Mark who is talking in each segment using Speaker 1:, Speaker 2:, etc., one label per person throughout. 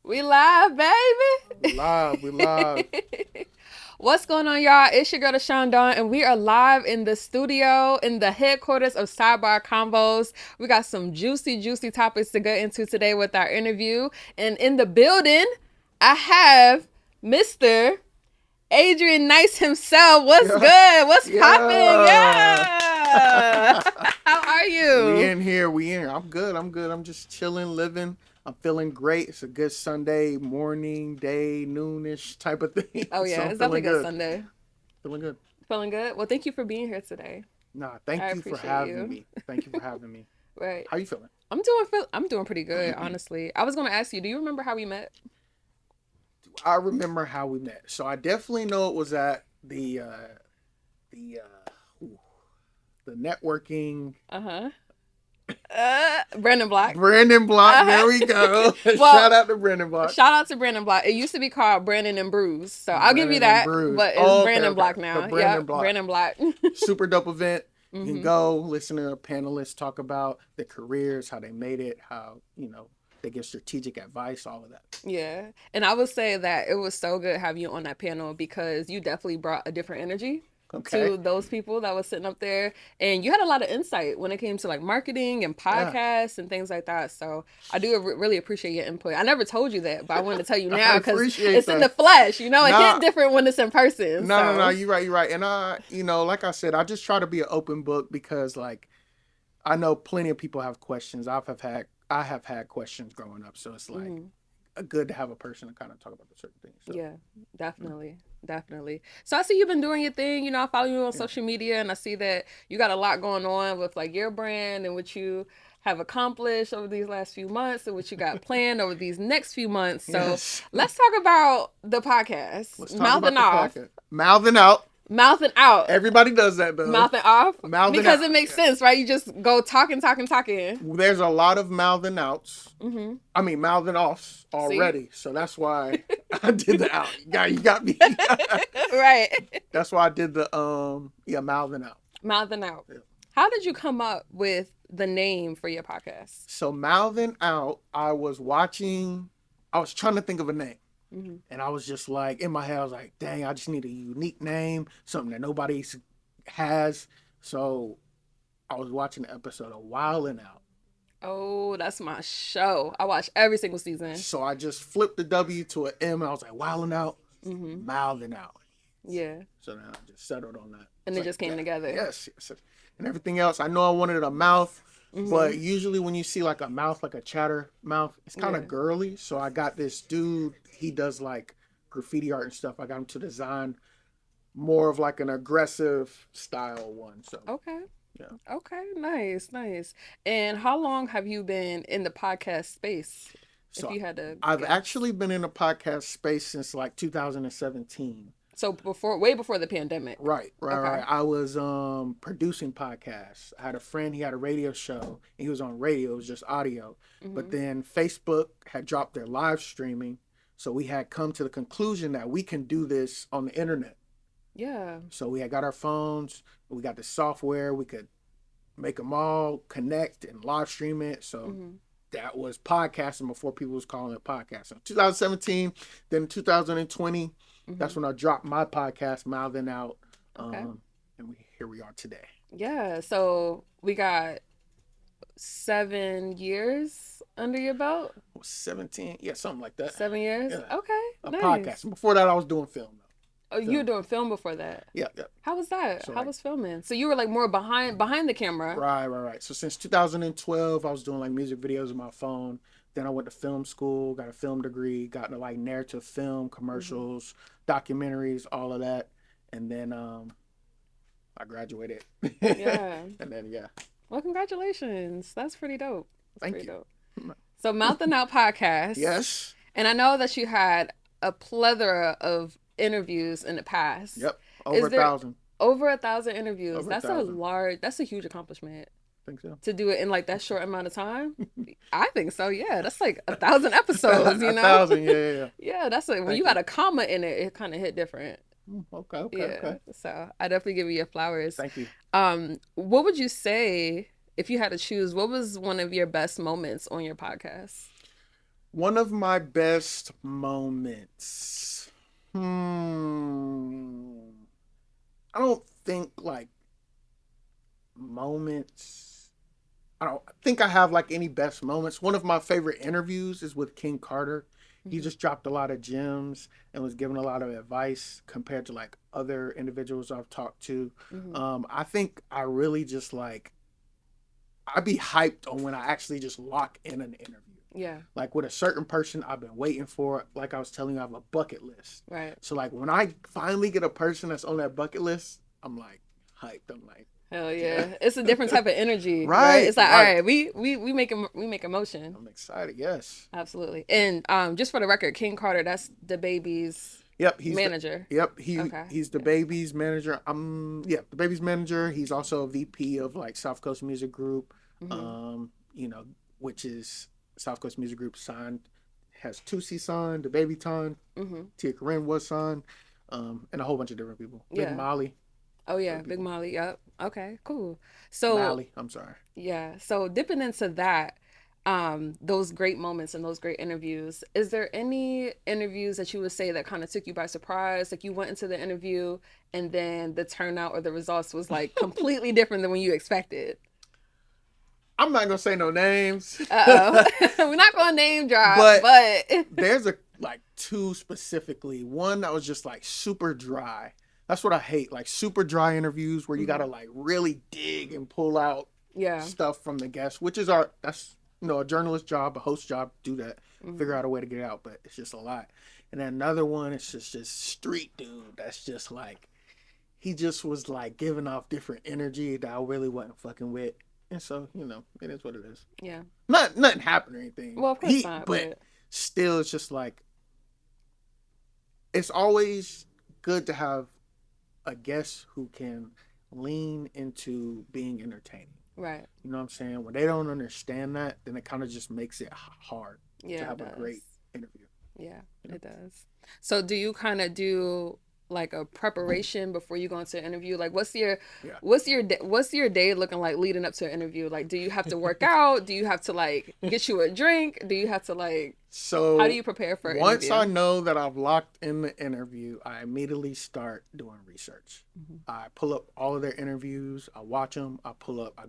Speaker 1: We live, baby.
Speaker 2: We live.
Speaker 1: What's going on, y'all? It's your girl, Deshawn Dawn, and we are live in the studio in the headquarters of SideBar Convoz. We got some juicy topics to get into today with our interview. And in the building, I have Mr. Adrian Nyce himself. What's good? What's popping? Yeah. How are you?
Speaker 2: We in here. I'm good. I'm just chilling, living. I'm feeling great. It's a good Sunday morning, day, noonish type of thing.
Speaker 1: Oh, yeah.
Speaker 2: So
Speaker 1: It's definitely a good Sunday.
Speaker 2: Feeling good.
Speaker 1: Feeling good? Well, thank you for being here today.
Speaker 2: Nah, thank you for having me. Thank you for having me.
Speaker 1: Right.
Speaker 2: How you feeling?
Speaker 1: I'm doing pretty good, honestly. I was going to ask you, do you remember how we met?
Speaker 2: I remember how we met. So I definitely know it was at the networking.
Speaker 1: Brandon Block.
Speaker 2: There we go. Well, shout out to Brandon Block.
Speaker 1: Shout out to Brandon Block. It used to be called Brandon and Bruce, so I'll give you that. But it's Brandon Block now.
Speaker 2: Brandon Block.
Speaker 1: Brandon Block.
Speaker 2: Super dope event. You can go listen to panelists talk about their careers, how they made it, how they give strategic advice, all of that.
Speaker 1: Yeah, and I would say that it was so good having you on that panel because you definitely brought a different energy. To those people that was sitting up there, and you had a lot of insight when it came to like marketing and podcasts and things like that. So I do really appreciate your input. I never told you that, but I wanted to tell you now because it's in the flesh. It hit different when it's in person.
Speaker 2: No, you're right. And like I said, I just try to be an open book because like I know plenty of people have questions. I have had questions growing up, so it's like good to have a person to kind of talk about the certain things. So.
Speaker 1: Yeah, definitely. So I see you've been doing your thing. I follow you on social media, and I see that you got a lot going on with like your brand and what you have accomplished over these last few months and what you got planned over these next few months. So let's talk about the podcast. Mouthing out.
Speaker 2: Everybody does that though.
Speaker 1: Mouthing off? Because it makes sense, right? You just go talking.
Speaker 2: There's a lot of mouthing outs. I mean, mouthing offs already. See? So that's why I did the out. You got me.
Speaker 1: Right.
Speaker 2: That's why I did the mouthing out.
Speaker 1: Mouthing out. Yeah. How did you come up with the name for your podcast?
Speaker 2: So mouthing out, I was trying to think of a name. And I was just like, in my head, I was like, dang, I just need a unique name, something that nobody has. So I was watching the episode of Wildin' Out.
Speaker 1: Oh, that's my show. I watch every single season.
Speaker 2: So I just flipped the W to an M, and I was like, Wildin' Out, Mouthing Out.
Speaker 1: Yeah.
Speaker 2: So then I just settled on that.
Speaker 1: And it just came together.
Speaker 2: Yes. And everything else, I know I wanted a mouth. But usually when you see like a mouth, like a chatter mouth, it's kind of girly. So I got this dude, he does like graffiti art and stuff. I got him to design more of like an aggressive style one. So
Speaker 1: okay. Yeah. Okay. Nice. And how long have you been in the podcast space?
Speaker 2: So I've actually been in the podcast space since like 2017.
Speaker 1: So way before the pandemic.
Speaker 2: Right. I was producing podcasts. I had a friend, he had a radio show, and he was on radio, it was just audio. But then Facebook had dropped their live streaming, so we had come to the conclusion that we can do this on the internet.
Speaker 1: Yeah.
Speaker 2: So we had got our phones, we got the software, we could make them all connect and live stream it. So that was podcasting before people was calling it podcasting. 2017, then 2020. That's when I dropped my podcast, Mouthing Out, and here we are today.
Speaker 1: Yeah, so we got 7 years under your belt?
Speaker 2: 17, yeah, something like that.
Speaker 1: 7 years? Yeah. Okay, nice.
Speaker 2: Podcast. Before that, I was doing film, though.
Speaker 1: Oh, you were doing film before that?
Speaker 2: Yeah.
Speaker 1: How was that? So, how was filming? So you were like more behind the camera?
Speaker 2: Right. So since 2012, I was doing like music videos on my phone. Then I went to film school, got a film degree, got into like narrative film, commercials, documentaries, all of that. And then I graduated.
Speaker 1: Yeah.
Speaker 2: And then,
Speaker 1: Well, congratulations. That's pretty dope.
Speaker 2: Thank you.
Speaker 1: Dope. So Mouthing Out podcast.
Speaker 2: Yes.
Speaker 1: And I know that you had a plethora of interviews in the past.
Speaker 2: Yep. Over 1,000.
Speaker 1: Over 1,000 interviews.
Speaker 2: Over
Speaker 1: that's
Speaker 2: 1,000.
Speaker 1: That's a huge accomplishment.
Speaker 2: Think so.
Speaker 1: To do it in like that short amount of time. I think so. Yeah, that's like 1,000 episodes.
Speaker 2: 1,000. Yeah.
Speaker 1: Yeah, that's like when you got a comma in it, it kind of hit different.
Speaker 2: Okay.
Speaker 1: So I definitely give you your flowers.
Speaker 2: Thank you.
Speaker 1: What would you say if you had to choose? What was one of your best moments on your podcast?
Speaker 2: One of my best moments. I don't think like moments. I don't think I have like any best moments. One of my favorite interviews is with King Carter. He
Speaker 1: Mm-hmm.
Speaker 2: just dropped a lot of gems and was giving a lot of advice compared to like other individuals I've talked to.
Speaker 1: Mm-hmm.
Speaker 2: I think I really just like I'd be hyped on when I actually just lock in an interview.
Speaker 1: Yeah.
Speaker 2: Like with a certain person I've been waiting for, like I was telling you, I have a bucket list.
Speaker 1: Right.
Speaker 2: So like when I finally get a person that's on that bucket list, I'm like hyped. I'm like,
Speaker 1: Hell
Speaker 2: yeah.
Speaker 1: yeah. It's a different type of energy, right?
Speaker 2: Right,
Speaker 1: It's like, all
Speaker 2: right.
Speaker 1: right, we make a motion.
Speaker 2: I'm excited. Yes.
Speaker 1: Absolutely. And just for the record, King Carter, that's the baby's
Speaker 2: Yep, he's the
Speaker 1: manager.
Speaker 2: Yep,
Speaker 1: Okay.
Speaker 2: he's the
Speaker 1: Yeah.
Speaker 2: baby's manager. Yeah, the baby's manager. He's also a VP of like South Coast Music Group.
Speaker 1: Mm-hmm.
Speaker 2: Um, you know, which is South Coast Music Group signed has Tusi signed, the baby signed,
Speaker 1: Mm-hmm.
Speaker 2: Tia Corinne was signed, and a whole bunch of different people. Big
Speaker 1: Yeah.
Speaker 2: Molly,
Speaker 1: Oh yeah,
Speaker 2: other
Speaker 1: Big
Speaker 2: people.
Speaker 1: Molly. Yep. Okay, cool. So
Speaker 2: Mally, I'm sorry.
Speaker 1: yeah, so dipping into that, those great moments and those great interviews, is there any interviews that you would say that kind of took you by surprise? Like you went into the interview and then the turnout or the results was like completely different than when you expected.
Speaker 2: I'm not gonna say no names,
Speaker 1: Uh oh. We're not gonna name drop,
Speaker 2: but
Speaker 1: but
Speaker 2: there's a like two specifically. One that was just like super dry. That's what I hate, like super dry interviews where you
Speaker 1: Mhm.
Speaker 2: gotta like really dig and pull out
Speaker 1: Yeah.
Speaker 2: stuff from the guests, which is that's a journalist job, a host job, do that, figure
Speaker 1: Mhm.
Speaker 2: out a way to get it out, but it's just a lot. And then another one, it's just street dude. That's just like he just was like giving off different energy that I really wasn't fucking with. And so, it is what it is.
Speaker 1: Yeah.
Speaker 2: Nothing happened or anything.
Speaker 1: Well, of course not,
Speaker 2: But
Speaker 1: but
Speaker 2: still, it's just like it's always good to have a guest who can lean into being entertaining.
Speaker 1: right.
Speaker 2: You know what I'm saying? When they don't understand that, then it kind of just makes it hard to
Speaker 1: Yeah, it
Speaker 2: have a
Speaker 1: does.
Speaker 2: great interview.
Speaker 1: Yeah,
Speaker 2: You know?
Speaker 1: it does. So do you kind of do like a preparation before you go into an interview? Like
Speaker 2: Yeah.
Speaker 1: what's your day looking like leading up to an interview? Like do you have to work out? Do you have to like get you a drink? Do you have to like how do
Speaker 2: So
Speaker 1: you prepare for an
Speaker 2: once I
Speaker 1: interview?
Speaker 2: know that I've locked in the interview, I immediately start doing research.
Speaker 1: Mhm.
Speaker 2: I pull up all of their interviews, I watch them, I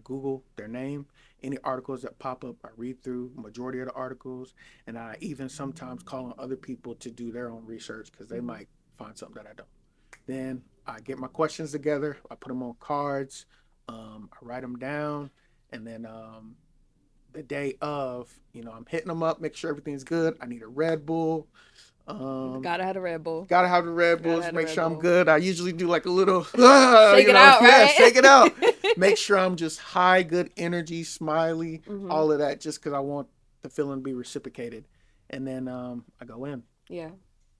Speaker 2: Google their name, any articles that pop up, I read through majority of the articles, and I even sometimes call on other people to do their own research because they
Speaker 1: Mhm.
Speaker 2: might find something that I don't. Then I get my questions together, I put them on cards, I write them down, and then the day of, I'm hitting them up, make sure everything's good. I need a Red Bull. Um,
Speaker 1: Gotta have a Red Bull.
Speaker 2: gotta have the Red
Speaker 1: Gotta
Speaker 2: Bulls,
Speaker 1: have a
Speaker 2: make
Speaker 1: Red
Speaker 2: sure I'm
Speaker 1: Bull.
Speaker 2: good. I usually do like a little,
Speaker 1: Shake it out,
Speaker 2: yeah,
Speaker 1: right?
Speaker 2: shake it out. Make sure I'm just high, good energy, smiley,
Speaker 1: Mhm.
Speaker 2: all of that, just because I want the feeling to be reciprocated. And then I go in.
Speaker 1: Yeah.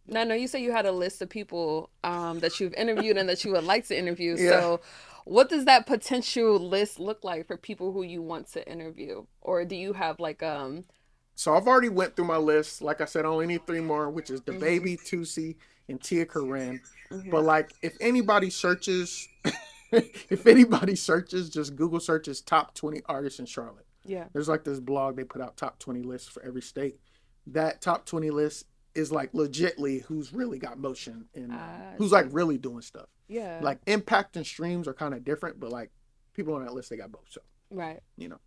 Speaker 1: No, no, you say you had a list of people that you've interviewed and that you would like to interview.
Speaker 2: Yeah.
Speaker 1: So, what does that potential list look like for people who you want to interview? Or do you have like
Speaker 2: So I've already went through my list. Like I said, I only need three more, which is the
Speaker 1: mhm,
Speaker 2: baby, Tusi, and Tia Corinne.
Speaker 1: mhm.
Speaker 2: But like, if anybody searches, if anybody searches, just Google searches top 20 artists in Charlotte.
Speaker 1: Yeah.
Speaker 2: There's like this blog they put out top 20 lists for every state. That top 20 list is like legitly who's really got motion and
Speaker 1: I
Speaker 2: who's like
Speaker 1: see.
Speaker 2: really doing stuff.
Speaker 1: Yeah.
Speaker 2: Like impact and streams are kind of different, but like people on that list they got both. So
Speaker 1: Right.
Speaker 2: you know,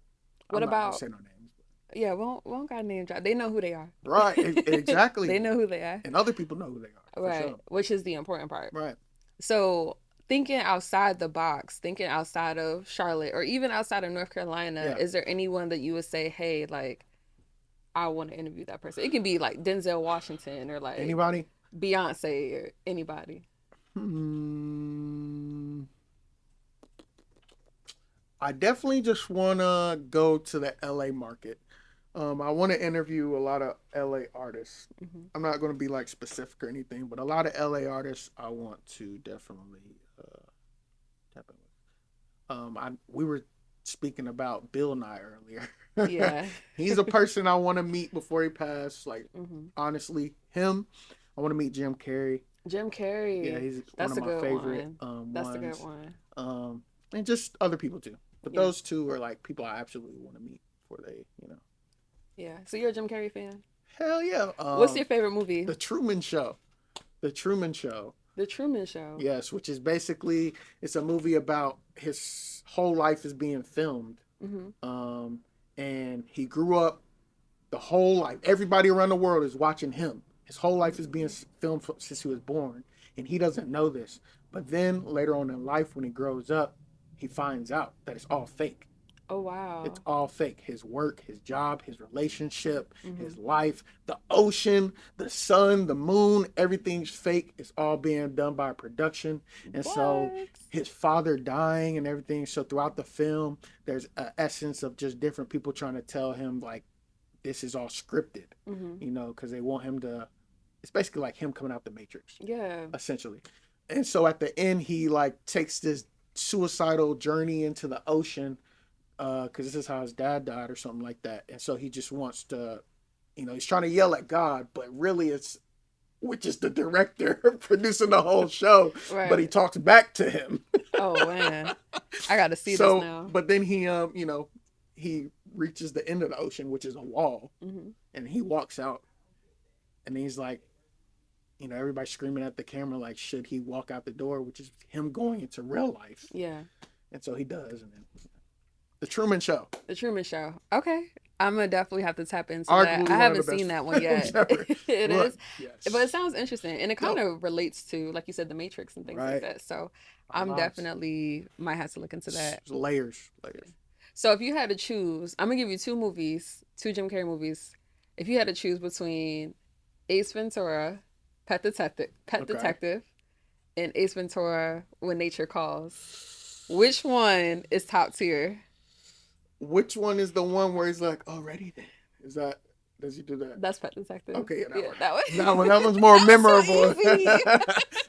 Speaker 1: What
Speaker 2: I'm not gonna
Speaker 1: about
Speaker 2: say no names.
Speaker 1: yeah, we won't got a name drop. They know who they are.
Speaker 2: Right, exactly.
Speaker 1: They know who they are.
Speaker 2: And other people know who they are for
Speaker 1: Right.
Speaker 2: sure.
Speaker 1: Which is the important part.
Speaker 2: Right.
Speaker 1: So thinking outside the box, thinking outside of Charlotte or even outside of North Carolina,
Speaker 2: Yeah.
Speaker 1: is there anyone that you would say, hey, like I want to interview that person? It can be like Denzel Washington or like
Speaker 2: Anybody?
Speaker 1: Beyonce or anybody.
Speaker 2: Hmm. I definitely just wanna go to the LA market. I want to interview a lot of LA artists.
Speaker 1: Hmm.
Speaker 2: I'm not going to be like specific or anything, but a lot of LA artists I want to definitely tap in with. We were speaking about Bill Nye earlier.
Speaker 1: Yeah.
Speaker 2: He's a person I want to meet before he passed. Like
Speaker 1: Hmm.
Speaker 2: honestly, him. I want to meet Jim Carrey.
Speaker 1: Jim
Speaker 2: Yeah,
Speaker 1: Carrey.
Speaker 2: he's one
Speaker 1: That's
Speaker 2: of
Speaker 1: a
Speaker 2: my
Speaker 1: good
Speaker 2: favorite
Speaker 1: one. That's a good
Speaker 2: ones.
Speaker 1: one.
Speaker 2: And just other people too. But
Speaker 1: Yeah.
Speaker 2: those two are like people I absolutely want to meet before they.
Speaker 1: Yeah. So you're a Jim Carrey fan?
Speaker 2: Hell yeah.
Speaker 1: What's your favorite movie?
Speaker 2: The Truman Show. The Truman Show.
Speaker 1: The Truman Show.
Speaker 2: Yes, which is basically it's a movie about his whole life is being filmed. And he grew up the whole life. Everybody around the world is watching him. His whole life is being filmed since he was born, and he doesn't know this. But then later on in life, when he grows up, he finds out that it's all fake.
Speaker 1: Oh, wow.
Speaker 2: It's all fake. His work, his job, his relationship, his life, the ocean, the sun, the moon, everything's fake. It's all being done by production. And so his father dying and everything. So throughout the film, there's an essence of just different people trying to tell him, like, this is all scripted, you know, because they want him to, it's basically like him coming out the Matrix.
Speaker 1: Yeah.
Speaker 2: Essentially. And so at the end, he like takes this suicidal journey into the ocean because this is how his dad died or something like that. And so he just wants to, you know, he's trying to yell at God, but really it's, which is the director producing the whole show,
Speaker 1: right.
Speaker 2: But he talks back to him.
Speaker 1: Oh, man. I got to see this now.
Speaker 2: But then he, you know, he reaches the end of the ocean, which is a wall, and he walks out, and he's like, you know, everybody's screaming at the camera, like, should he walk out the door, which is him going into real life.
Speaker 1: Yeah. And
Speaker 2: so he does, and then The Truman Show.
Speaker 1: The Truman Show. Okay. I'm going to definitely have to tap into that. I haven't seen that one yet. It is. Yes. But it sounds interesting. And it kind of relates to, like you said, The Matrix and things like that. So I'm definitely might have to look into that.
Speaker 2: It's layers.
Speaker 1: So if you had to choose, I'm going to give you two movies, two Jim Carrey movies. If you had to choose between Ace Ventura, Pet Detective, and Ace Ventura, When Nature Calls, which one is top tier?
Speaker 2: Which one is the one where he's like, already then? Is that, does he do that?
Speaker 1: That's Pet Detective.
Speaker 2: Okay, yeah,
Speaker 1: that one.
Speaker 2: That one's more memorable.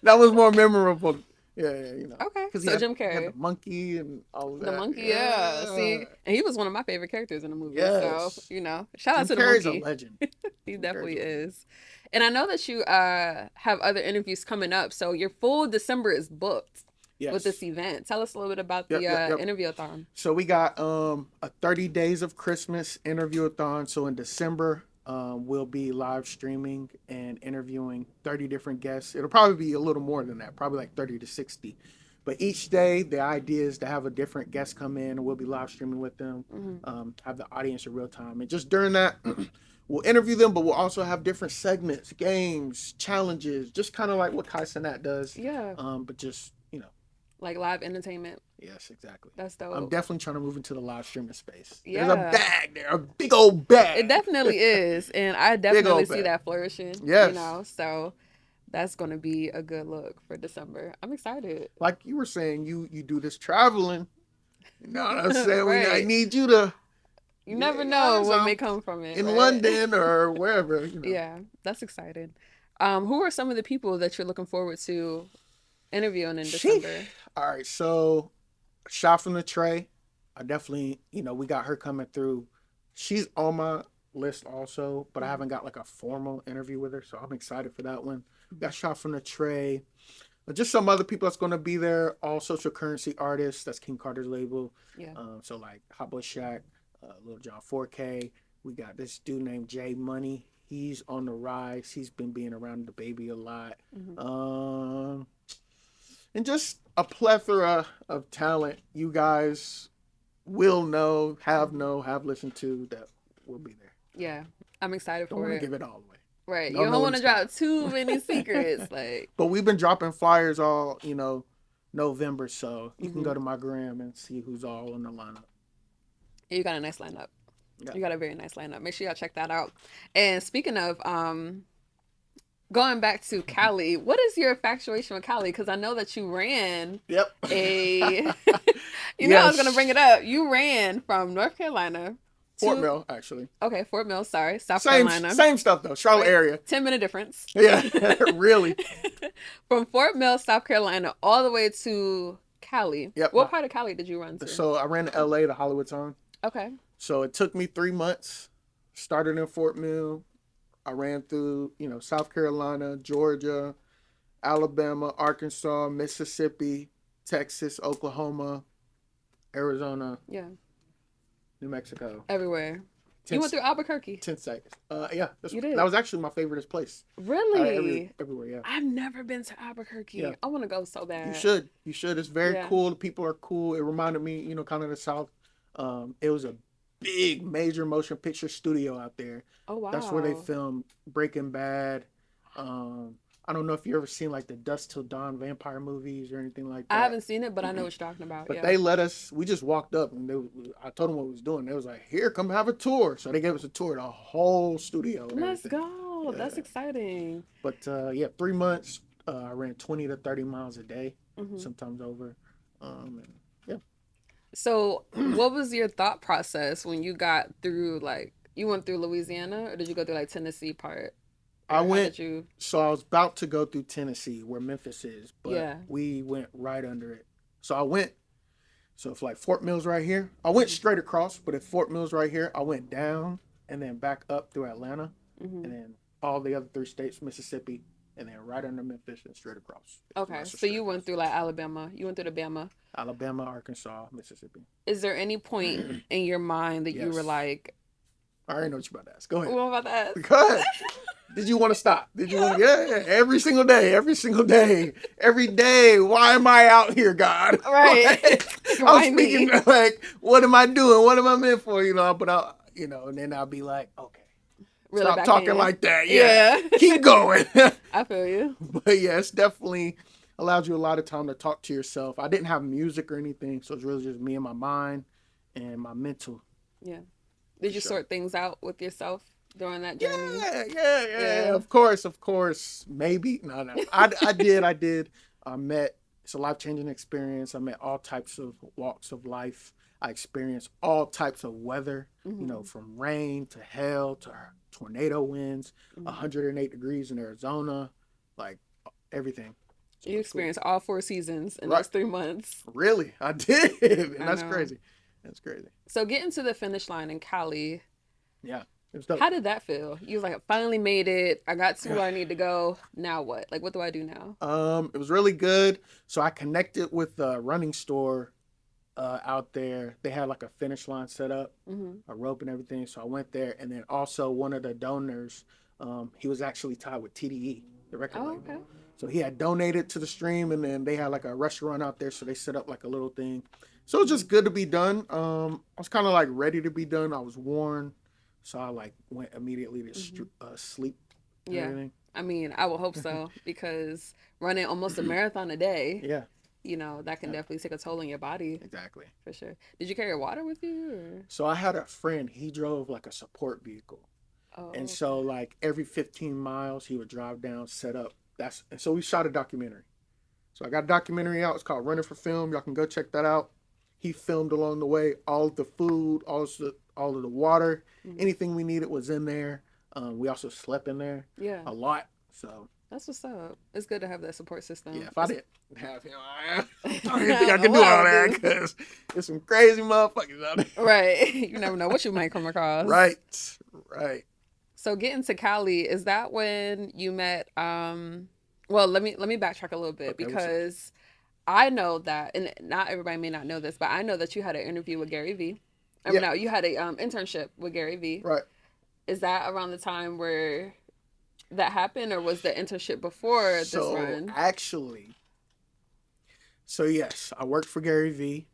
Speaker 2: That was more memorable. Yeah, you know.
Speaker 1: Okay, so Jim Carrey.
Speaker 2: Had the monkey and all of that.
Speaker 1: The monkey, yeah. See, and he was one of my favorite characters in the movie. Yes. So, you know, shout out to the monkey.
Speaker 2: Jim Carrey's a legend.
Speaker 1: He definitely is. And I know that you have other interviews coming up, so your full December is booked. Yes. With this event. Tell us a little bit about the interview-a-thon.
Speaker 2: So we got a 30 Days of Christmas interview-a-thon. So in December, we'll be live streaming and interviewing 30 different guests. It'll probably be a little more than that, probably like 30 to 60. But each day, the idea is to have a different guest come in, and we'll be live streaming with them, have the audience in real time. And just during that, we'll interview them, but we'll also have different segments, games, challenges, just kind of like what Kai Cenat does.
Speaker 1: Yeah.
Speaker 2: But just, you know.
Speaker 1: Like live entertainment.
Speaker 2: Yes, exactly.
Speaker 1: That's dope.
Speaker 2: I'm definitely trying to move into the live streaming space.
Speaker 1: Yeah.
Speaker 2: There's a bag there, a big old bag.
Speaker 1: It definitely is. And I definitely see that flourishing.
Speaker 2: Yes.
Speaker 1: You know, so that's going to be a good look for December. I'm excited.
Speaker 2: Like you were saying, you do this traveling. You know what I'm saying? Right. I need you to.
Speaker 1: You never know what may come from it.
Speaker 2: In London or wherever. You know.
Speaker 1: Yeah, that's exciting. Who are some of the people that you're looking forward to interviewing in December?
Speaker 2: All right, so Shot from the Tray. I definitely, you know, we got her coming through. She's on my list also, but I haven't got like a formal interview with her, so I'm excited for that one. We got Shot from the Tray. But just some other people that's going to be there. All Social Currency artists. That's King Carter's label.
Speaker 1: Yeah.
Speaker 2: So like Hot Boy Shaq, Lil Jon 4K. We got this dude named Jay Money. He's on the rise. He's been being around the baby a lot. And just a plethora of talent you guys will know, have listened to, that will be there.
Speaker 1: Yeah, I'm excited for it.
Speaker 2: Don't want to give it all away.
Speaker 1: Right, you don't want to drop too many secrets.
Speaker 2: But we've been dropping flyers all, you know, November, so you can go to my gram and see who's all on the lineup.
Speaker 1: You got a nice lineup. Yeah. You got a very nice lineup. Make sure y'all check that out. And speaking of going back to Cali, what is your infatuation with Cali? Because I know that you ran I was going to bring it up. You ran from North Carolina.
Speaker 2: Fort Mill, actually.
Speaker 1: Okay, Fort Mill, sorry. South Carolina.
Speaker 2: Same stuff, though. Charlotte area.
Speaker 1: 10-minute difference.
Speaker 2: Yeah, really.
Speaker 1: From Fort Mill, South Carolina, all the way to Cali.
Speaker 2: Yep.
Speaker 1: What part of Cali did you run to?
Speaker 2: So I ran to L.A., the Hollywood Zone.
Speaker 1: Okay.
Speaker 2: So it took me 3 months. Started in Fort Mill. I ran through, you know, South Carolina, Georgia, Alabama, Arkansas, Mississippi, Texas, Oklahoma, Arizona.
Speaker 1: Yeah.
Speaker 2: New Mexico.
Speaker 1: Everywhere. You went through Albuquerque?
Speaker 2: 10 seconds. Yeah.
Speaker 1: You did?
Speaker 2: That was actually my favorite place.
Speaker 1: Really?
Speaker 2: Everywhere, yeah.
Speaker 1: I've never been to Albuquerque.
Speaker 2: Yeah.
Speaker 1: I want to go so bad.
Speaker 2: You should. You should. It's very cool. The people are cool. It reminded me, you know, kind of the South. It was a big, major motion picture studio out there.
Speaker 1: Oh, wow.
Speaker 2: That's where they filmed Breaking Bad. I don't know if you ever seen like the Dusk Till Dawn vampire movies or anything like that.
Speaker 1: I haven't seen it, but I know what you're talking about.
Speaker 2: But they let us. We just walked up and I told them what we was doing. They was like, "Here, come have a tour." So they gave us a tour of the whole studio.
Speaker 1: Let's go. Yeah. That's exciting.
Speaker 2: But yeah, 3 months. I ran 20 to 30 miles a day, sometimes over. And yeah.
Speaker 1: So, what was your thought process when you got through? Like, you went through Louisiana, or did you go through like Tennessee part?
Speaker 2: I went. So I was about to go through Tennessee, where Memphis is, but we went right under it. So I went. So if like Fort Mill's right here, I went straight across. But if Fort Mill's right here, I went down and then back up through Atlanta, and then all the other 3 states, Mississippi, and then right under Memphis and straight across.
Speaker 1: Okay, so you went through like Alabama. You went through
Speaker 2: Alabama, Arkansas, Mississippi.
Speaker 1: Is there any point in your mind that you were like,
Speaker 2: I already know what you're about to ask. Go ahead.
Speaker 1: What about that?
Speaker 2: Go ahead. Did you want to stop? Did you want to? Yeah, every single day. Every day. Why am I out here, God?
Speaker 1: Right.
Speaker 2: I'm speaking like, what am I doing? What am I meant for? You know, but and then I'll be like, okay. Really stop talking like that. Yeah. Keep going.
Speaker 1: I feel you.
Speaker 2: But yeah, it's definitely allowed you a lot of time to talk to yourself. I didn't have music or anything, so it's really just me and my mind and my mental.
Speaker 1: Yeah. Did you sort things out with yourself during that journey?
Speaker 2: Yeah. Of course. Maybe. No. I did. It's a life-changing experience. I met all types of walks of life. I experienced all types of weather, you know, from rain to hail to tornado winds, 108 degrees in Arizona, like everything.
Speaker 1: So you experienced all 4 seasons in those 3 months. Really?
Speaker 2: I did. And that's crazy. That's crazy.
Speaker 1: So getting to the finish line in Cali.
Speaker 2: Yeah.
Speaker 1: How did that feel? You was like, I finally made it. I got to where I need to go. Now what? Like, what do I do now?
Speaker 2: It was really good. So I connected with a running store out there. They had like a finish line set up, a rope and everything. So I went there. And then also one of the donors, he was actually tied with TDE, the record label. Okay. So he had donated to the stream, and then they had like a restaurant out there. So they set up like a little thing. So it was just good to be done. I was kind of like ready to be done. I was worn. So I like went immediately to sleep.
Speaker 1: Yeah. Everything. I mean, I would hope so, because running almost a marathon a day.
Speaker 2: Yeah.
Speaker 1: You know, that can definitely take a toll on your body.
Speaker 2: Exactly.
Speaker 1: For sure. Did you carry water with you? Or?
Speaker 2: So I had a friend. He drove like a support vehicle. Oh, and so like every 15 miles he would drive down, set up. And so we shot a documentary. So I got a documentary out. It's called Running for Film. Y'all can go check that out. He filmed along the way. All of the food, all of the water, anything we needed was in there. We also slept in there.
Speaker 1: Yeah.
Speaker 2: A lot. So
Speaker 1: that's what's up. It's good to have that support system.
Speaker 2: Yeah, if I didn't have him, I don't even think I could do all that, because there's some crazy motherfuckers out there.
Speaker 1: Right. You never know what you might come across.
Speaker 2: Right.
Speaker 1: So getting to Cali, is that when you met well, let me backtrack a little bit, because I know that, and not everybody may not know this, but I know that you had an interview with Gary Vee. No, you had a internship with Gary Vee.
Speaker 2: Right.
Speaker 1: Is that around the time where that happened, or was the internship before this run?
Speaker 2: Actually, so yes, I worked for Gary Vee.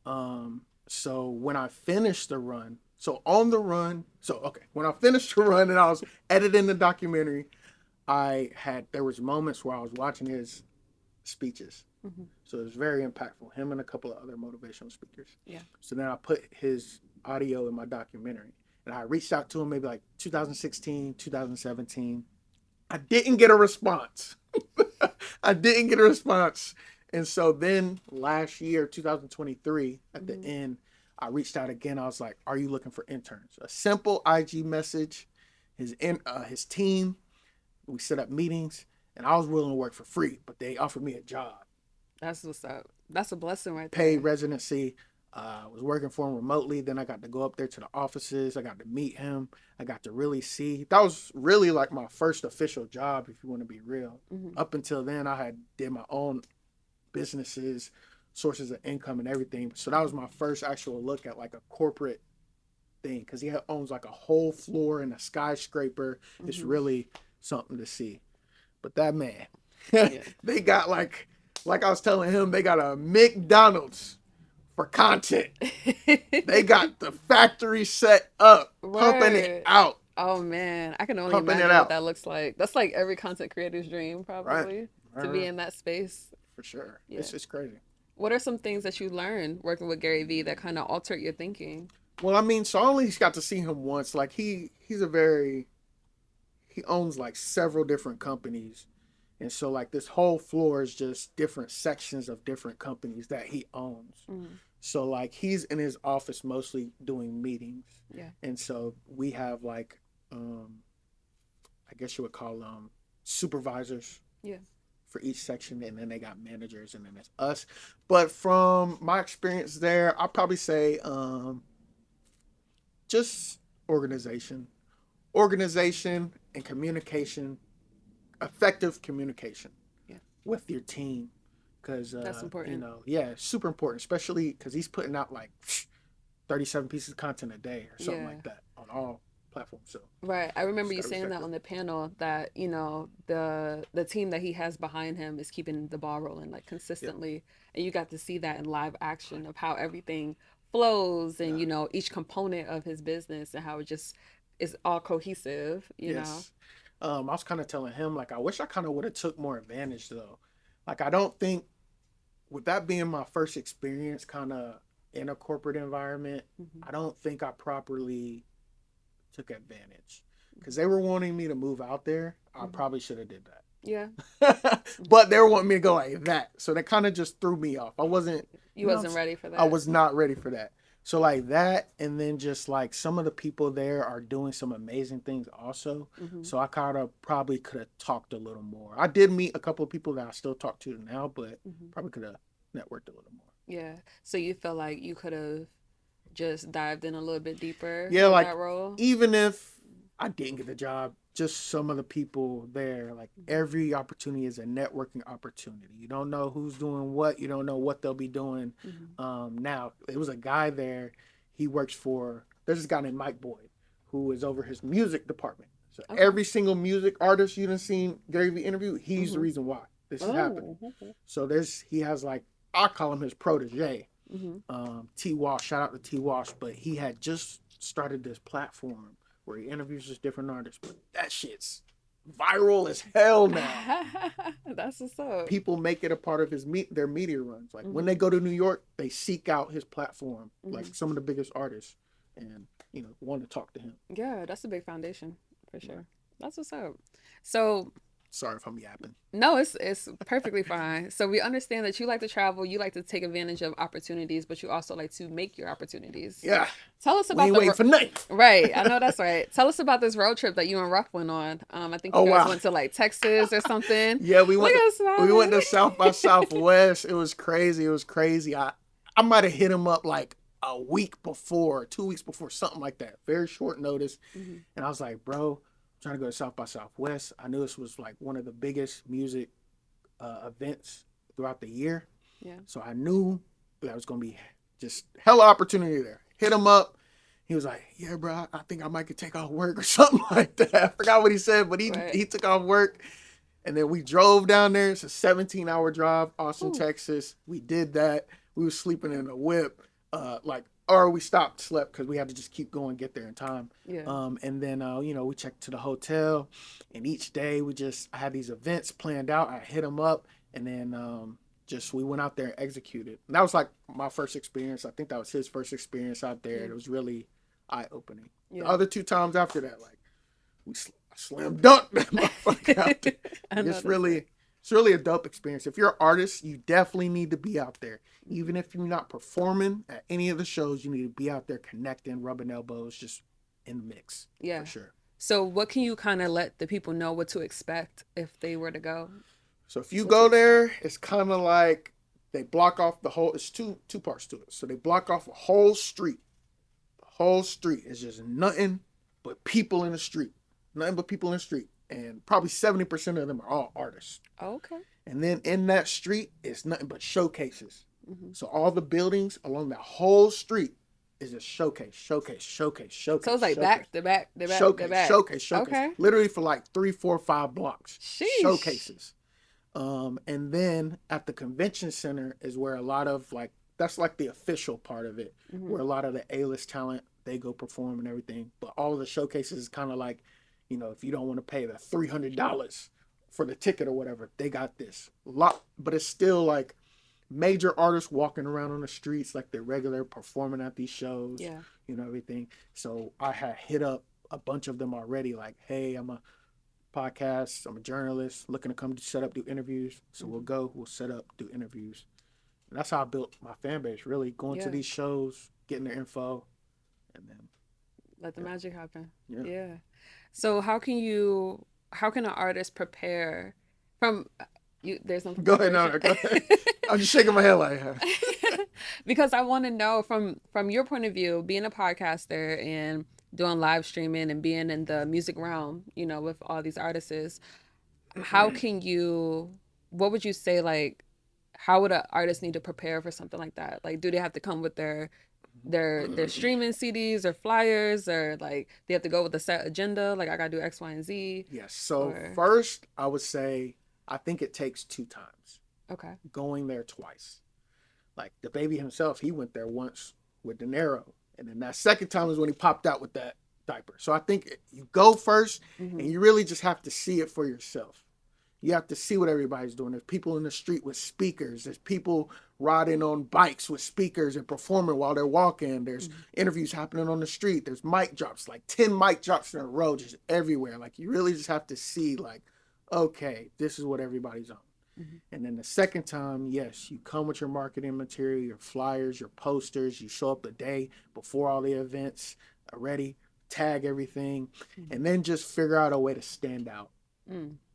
Speaker 2: So when I finished the run, when I finished the run and I was editing the documentary, there was moments where I was watching his speeches. So it was very impactful. Him and a couple of other motivational speakers.
Speaker 1: Yeah.
Speaker 2: So then I put his audio in my documentary, and I reached out to him maybe like 2016, 2017. I didn't get a response. And so then last year, 2023, at the end, I reached out again. I was like, "Are you looking for interns?" A simple IG message. His team. We set up meetings, and I was willing to work for free, but they offered me a job.
Speaker 1: That's what's up. That's a blessing right there.
Speaker 2: Paid residency. I was working for him remotely. Then I got to go up there to the offices. I got to meet him. I got to really see. That was really like my first official job, if you want to be real. Up until then, I did my own businesses, sources of income and everything. So that was my first actual look at like a corporate thing because he owns like a whole floor in a skyscraper. It's really something to see. But that man,
Speaker 1: Yeah.
Speaker 2: they got like I was telling him, they got a McDonald's for content. They got the factory set up, pumping it
Speaker 1: Word.
Speaker 2: out,
Speaker 1: Oh man, I can only
Speaker 2: pumping it
Speaker 1: imagine what
Speaker 2: out.
Speaker 1: that looks like. That's like every content creator's dream,
Speaker 2: Right,
Speaker 1: probably,
Speaker 2: right,
Speaker 1: to be
Speaker 2: right.
Speaker 1: in that space.
Speaker 2: For sure.
Speaker 1: Yeah.
Speaker 2: It's just crazy.
Speaker 1: What are some things that you learned working with Gary Vee that kind of altered your thinking?
Speaker 2: Well, I mean, so I only got to see him once. Like he's a very he owns like several different companies. And so like this whole floor is just different sections of different companies that he owns.
Speaker 1: Mm,
Speaker 2: So like he's in his office mostly doing meetings.
Speaker 1: yeah.
Speaker 2: And so we have like I guess you would call them supervisors.
Speaker 1: Yeah.
Speaker 2: For each section, and then they got managers, and then it's us. But from my experience there, I'll probably say just organization and communication, effective communication
Speaker 1: Yeah.
Speaker 2: with your team, because
Speaker 1: That's important.
Speaker 2: yeah, super important, especially because he's putting out like 37 pieces of content a day or something
Speaker 1: Yeah.
Speaker 2: like that on all platforms. So
Speaker 1: Right. I remember
Speaker 2: just
Speaker 1: you
Speaker 2: gotta
Speaker 1: saying
Speaker 2: respect
Speaker 1: that
Speaker 2: it.
Speaker 1: on the panel that, the team that he has behind him is keeping the ball rolling like
Speaker 2: Yep.
Speaker 1: consistently. And you got to see that in live action of how everything flows and,
Speaker 2: Yeah.
Speaker 1: each component of his business and how it just is all cohesive.
Speaker 2: Yes. I was kind of telling him like I wish I kind of would have took more advantage though. Like I don't think with that being my first experience kind of in a corporate environment,
Speaker 1: Hmm.
Speaker 2: I don't think I properly took advantage because they were wanting me to move out there. I
Speaker 1: Hmm.
Speaker 2: probably should have did
Speaker 1: Yeah.
Speaker 2: that. But they were wanting me to go like that. So that kind of just threw me off. I wasn't,
Speaker 1: You wasn't ready for
Speaker 2: I
Speaker 1: that.
Speaker 2: was not ready for that. So like that, and then just like some of the people there are doing some amazing things also.
Speaker 1: Hmm.
Speaker 2: So I kind of probably could have talked a little more. I did meet a couple of people that I still talk to now, but
Speaker 1: Hmm.
Speaker 2: probably could have networked a little more.
Speaker 1: Yeah. So you feel like you could have just dived in a little bit deeper
Speaker 2: Yeah,
Speaker 1: with
Speaker 2: like
Speaker 1: that role?
Speaker 2: even if I didn't get the job, just some of the people there, like
Speaker 1: Hmm.
Speaker 2: every opportunity is a networking opportunity. You don't know who's doing what, you don't know what they'll be doing.
Speaker 1: Hmm.
Speaker 2: Now, it was a guy there, he works for, there's this guy named Mike Boyd who is over his music department. So
Speaker 1: Okay.
Speaker 2: every single music artist you've seen Gary Vee interview, he's the
Speaker 1: Hmm.
Speaker 2: reason why this is happening.
Speaker 1: Oh. Okay.
Speaker 2: So he has like, I call him his protege,
Speaker 1: Hmm.
Speaker 2: T Wash. Shout out to T Wash, but he had just started this platform where he interviews just different artists. But that shit's viral as hell now.
Speaker 1: That's what's up.
Speaker 2: People make it a part of their media runs. Like when
Speaker 1: Hmm.
Speaker 2: they go to New York, they seek out his platform, like
Speaker 1: Hmm.
Speaker 2: some of the biggest artists, and want to talk to him.
Speaker 1: Yeah, that's a big foundation for sure. That's what's up. So
Speaker 2: Sorry if I'm yapping.
Speaker 1: no, it's perfectly fine. So we understand that you like to travel, you like to take advantage of opportunities, but you also like to make your opportunities.
Speaker 2: Yeah,
Speaker 1: Tell us
Speaker 2: we
Speaker 1: about
Speaker 2: ain't
Speaker 1: the
Speaker 2: waiting for nothing.
Speaker 1: right. I know that's right. Tell us about this road trip that you and Ruff went on. I think you
Speaker 2: Oh
Speaker 1: guys
Speaker 2: wow.
Speaker 1: went to like Texas or something.
Speaker 2: Yeah,
Speaker 1: Look at us
Speaker 2: we went
Speaker 1: smiling.
Speaker 2: to South by Southwest. It was crazy. It was crazy. I might have hit him up like a week before, 2 weeks before, something like that. Very short notice.
Speaker 1: Hmm.
Speaker 2: And I was like, bro, I'm trying to go to South by Southwest. I knew this was like one of the biggest music events throughout the year.
Speaker 1: Yeah.
Speaker 2: So I knew that was gonna be just hella opportunity there. Hit him up. He was like, "Yeah, bro, I think I might could take off work or something like that." I forgot what he said, but
Speaker 1: Right.
Speaker 2: he took off work, and then we drove down there. It's a 17-hour drive, Austin,
Speaker 1: Ooh.
Speaker 2: Texas. We did that. We were sleeping in a whip, or we slept because we had to just keep going, get there in time.
Speaker 1: Yeah.
Speaker 2: And then we checked to the hotel, and each day I had these events planned out. I hit him up, and then just we went out there and executed. And that was like my first experience. I think that was his first experience out there.
Speaker 1: Yeah.
Speaker 2: It was really eye opening.
Speaker 1: Yeah.
Speaker 2: The other two times after that, like we slam dunked that motherfucker out there.
Speaker 1: I know
Speaker 2: It's really a dope experience. If you're an artist, you definitely need to be out there. Even if you're not performing at any of the shows, you need to be out there connecting, rubbing elbows, just in the mix.
Speaker 1: Yeah.
Speaker 2: For sure.
Speaker 1: So what can you kind of let the people know what to expect if they were to go?
Speaker 2: So if you
Speaker 1: What to
Speaker 2: go
Speaker 1: expect?
Speaker 2: there, it's kind of like they block off the whole. It's two parts to it. So they block off a whole street. The whole street is just nothing but people in the street. Nothing but people in the street, and probably 70% of them are all artists.
Speaker 1: Oh, okay.
Speaker 2: And then in that street, it's nothing but showcases.
Speaker 1: Hmm.
Speaker 2: So all the buildings along that whole street is just showcase, showcase, showcase,
Speaker 1: So
Speaker 2: showcase,
Speaker 1: it's like
Speaker 2: showcase,
Speaker 1: back to back to back to
Speaker 2: showcase,
Speaker 1: back.
Speaker 2: showcase, showcase.
Speaker 1: Okay.
Speaker 2: Literally for like 3, 4, 5 blocks.
Speaker 1: Sheesh.
Speaker 2: Showcases. And then at the convention center is where a lot of like, that's like the official part of it,
Speaker 1: Mm-hmm.
Speaker 2: where a lot of the A-list talent, they go perform and everything. But all of the showcases is kind of like, if you don't want to pay the $300 for the ticket or whatever, they got this lot. But it's still like major artists walking around on the streets like they're regular performing at these shows,
Speaker 1: Yeah.
Speaker 2: everything. So I had hit up a bunch of them already, like, hey, I'm a podcast, I'm a journalist looking to come to set up, do interviews. So we'll set up, do interviews. And that's how I built my fan base, really going to these shows, getting their info, and then
Speaker 1: let the magic happen.
Speaker 2: Yeah.
Speaker 1: So how can an artist prepare from you? There's something.
Speaker 2: Go ahead, no, go ahead. I'm just shaking my head like
Speaker 1: because I want to know from your point of view, being a podcaster and doing live streaming and being in the music realm, with all these artists, what would you say, like, how would an artist need to prepare for something like that? Like, do they have to come with their streaming CDs or flyers, or like they have to go with a set agenda? Like, I gotta do X, Y, and Z.
Speaker 2: Yes. So first, I would say I think it takes 2 times.
Speaker 1: Okay.
Speaker 2: Going there twice. Like the baby himself, he went there once with De Niro, and then that second time is when he popped out with that diaper. So I think you go first, and you really just have to see it for yourself. You have to see what everybody's doing. There's people in the street with speakers. There's people riding on bikes with speakers and performing while they're walking. There's interviews happening on the street. There's mic drops, like 10 mic drops in a row, just everywhere. Like, you really just have to see, like, okay, this is what everybody's on. And then the second time, yes, you come with your marketing material, your flyers, your posters. You show up the day before all the events are ready, tag everything, and then just figure out a way to stand out.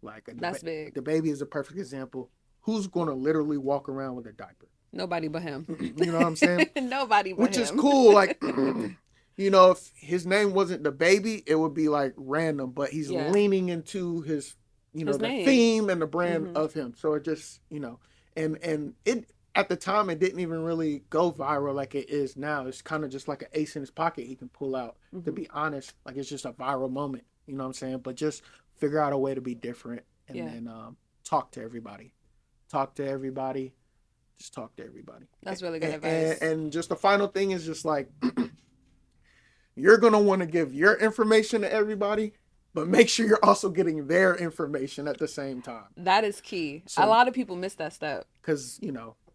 Speaker 2: Like
Speaker 1: that's big.
Speaker 2: The baby is a perfect example. Who's going to literally walk around with a diaper?
Speaker 1: Nobody but him.
Speaker 2: You know what I'm saying?
Speaker 1: Nobody but
Speaker 2: Which
Speaker 1: him.
Speaker 2: is cool. Like, if his name wasn't the baby, it would be like random, but he's leaning into his the
Speaker 1: name.
Speaker 2: theme and the brand of him. So it just, and it, at the time, it didn't even really go viral like it is now. It's kind of just like an ace in his pocket he can pull out. To be honest, like, it's just a viral moment. You know what I'm saying? But just figure out a way to be different, and then talk to everybody. Talk to everybody. Just talk to everybody.
Speaker 1: That's really good advice.
Speaker 2: And just the final thing is just like, you're going to want to give your information to everybody, but make sure you're also getting their information at the same time.
Speaker 1: That is key. So, a lot of people miss that step.
Speaker 2: Because,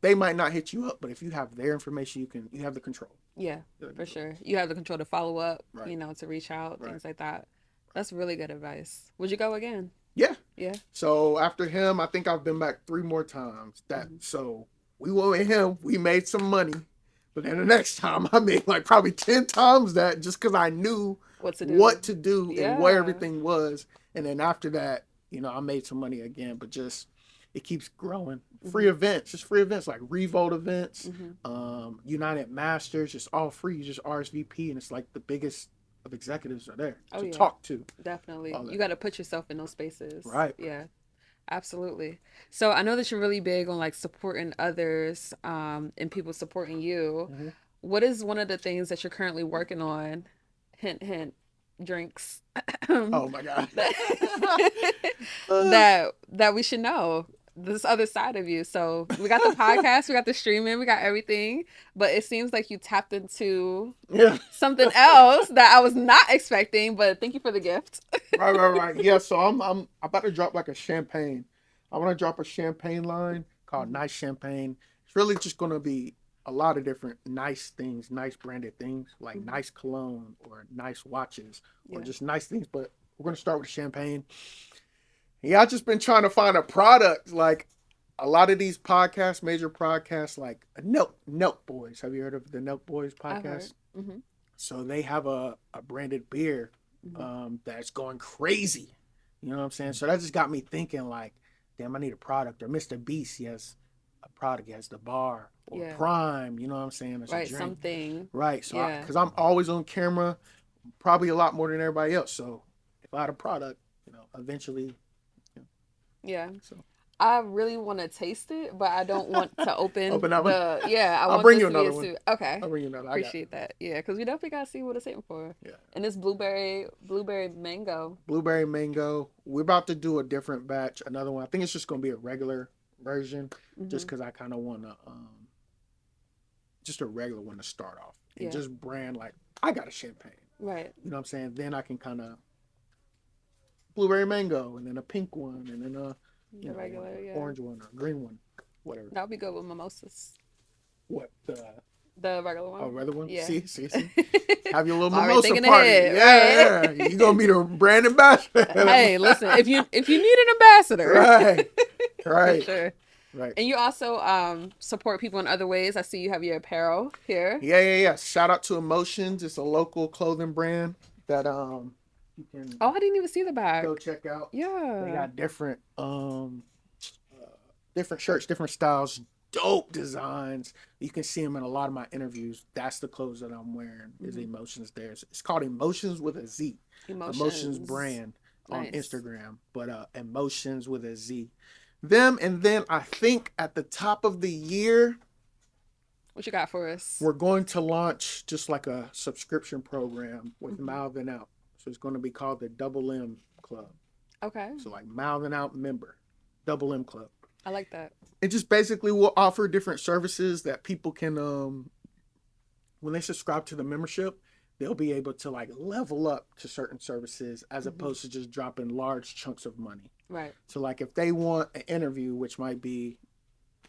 Speaker 2: they might not hit you up, but if you have their information, you have the control.
Speaker 1: Yeah, for sure. You have the control to follow up, to reach out, things like that. That's really good advice. Would you go again?
Speaker 2: Yeah.
Speaker 1: Yeah.
Speaker 2: So after him, I think I've been back 3 more times. So we went with him. We made some money. But then the next time, I made like probably 10 times that, just because I knew what to do and where everything was. And then after that, I made some money again. But just, it keeps growing. Free events, just free events like Revolt events, United Masters, just all free. You just RSVP, and it's like the biggest of executives are there to talk to.
Speaker 1: Definitely. You got to put yourself in those spaces.
Speaker 2: Right.
Speaker 1: Yeah, absolutely. So I know that you're really big on like supporting others and people supporting you. What is one of the things that you're currently working on? Hint, hint, drinks.
Speaker 2: Oh my God.
Speaker 1: that we should know. This other side of you. So we got the podcast, we got the streaming, we got everything, but it seems like you tapped into something else that I was not expecting, but thank you for the gift.
Speaker 2: Right. Yeah, so I'm about to drop like a champagne. I want to drop a champagne line called Nyce Champagne. It's really just going to be a lot of different nice things, nice branded things, like nice cologne or nice watches or just nice things, but we're going to start with champagne. Yeah, I've just been trying to find a product. Like, a lot of these podcasts, major podcasts, like Nelk Boys. Have you heard of the Nelk Boys podcast? So they have a branded beer that's going crazy. You know what I'm saying? So that just got me thinking, like, damn, I need a product. Or Mr. Beast, he has a product. He has the bar or Prime. You know what I'm saying? There's
Speaker 1: right, something.
Speaker 2: Right. So because I'm always on camera, probably a lot more than everybody else. So if I had a product, eventually.
Speaker 1: Yeah.
Speaker 2: So
Speaker 1: I really want to taste it, but I don't want to open
Speaker 2: Open that one.
Speaker 1: I
Speaker 2: I'll
Speaker 1: want
Speaker 2: bring
Speaker 1: this
Speaker 2: you
Speaker 1: to be
Speaker 2: another
Speaker 1: a
Speaker 2: one.
Speaker 1: suit. Okay.
Speaker 2: I'll bring you another. I got.
Speaker 1: Appreciate that. Yeah, because we definitely got to see what it's hitting for.
Speaker 2: Yeah.
Speaker 1: And this blueberry mango.
Speaker 2: Blueberry mango. We're about to do a different batch. Another one. I think it's just gonna be a regular version, just because I kind of want to just a regular one to start off and just brand like I got a champagne.
Speaker 1: Right.
Speaker 2: You know what I'm saying? Then I can kind of blueberry mango, and then a pink one, and then a
Speaker 1: regular,
Speaker 2: orange one or green one, whatever.
Speaker 1: That would be good with mimosas.
Speaker 2: What
Speaker 1: the regular one?
Speaker 2: Oh, regular one.
Speaker 1: Yeah.
Speaker 2: See. Have your little
Speaker 1: Already
Speaker 2: mimosa
Speaker 1: thinking
Speaker 2: party.
Speaker 1: ahead, right?
Speaker 2: Yeah. You gonna be the brand ambassador.
Speaker 1: Hey, listen, if you need an ambassador,
Speaker 2: right.
Speaker 1: For sure.
Speaker 2: Right.
Speaker 1: And you also support people in other ways. I see you have your apparel here.
Speaker 2: Yeah. Shout out to Emotions. It's a local clothing brand that you can.
Speaker 1: Oh, I didn't even see the bag.
Speaker 2: Go check out.
Speaker 1: Yeah.
Speaker 2: They got different different shirts, different styles, dope designs. You can see them in a lot of my interviews. That's the clothes that I'm wearing. Is Emotions there? It's called Emotions with a Z. Emotions brand on Instagram, but Emotions with a Z. Them, and then I think at the top of the year,
Speaker 1: what you got for us?
Speaker 2: We're going to launch just like a subscription program with Mouthing Out. So it's going to be called the Double M Club.
Speaker 1: Okay.
Speaker 2: So like Mouthing Out member, Double M Club.
Speaker 1: I like that.
Speaker 2: It just basically will offer different services that people can, when they subscribe to the membership, they'll be able to like level up to certain services as opposed to just dropping large chunks of money.
Speaker 1: Right.
Speaker 2: So like if they want an interview, which might be,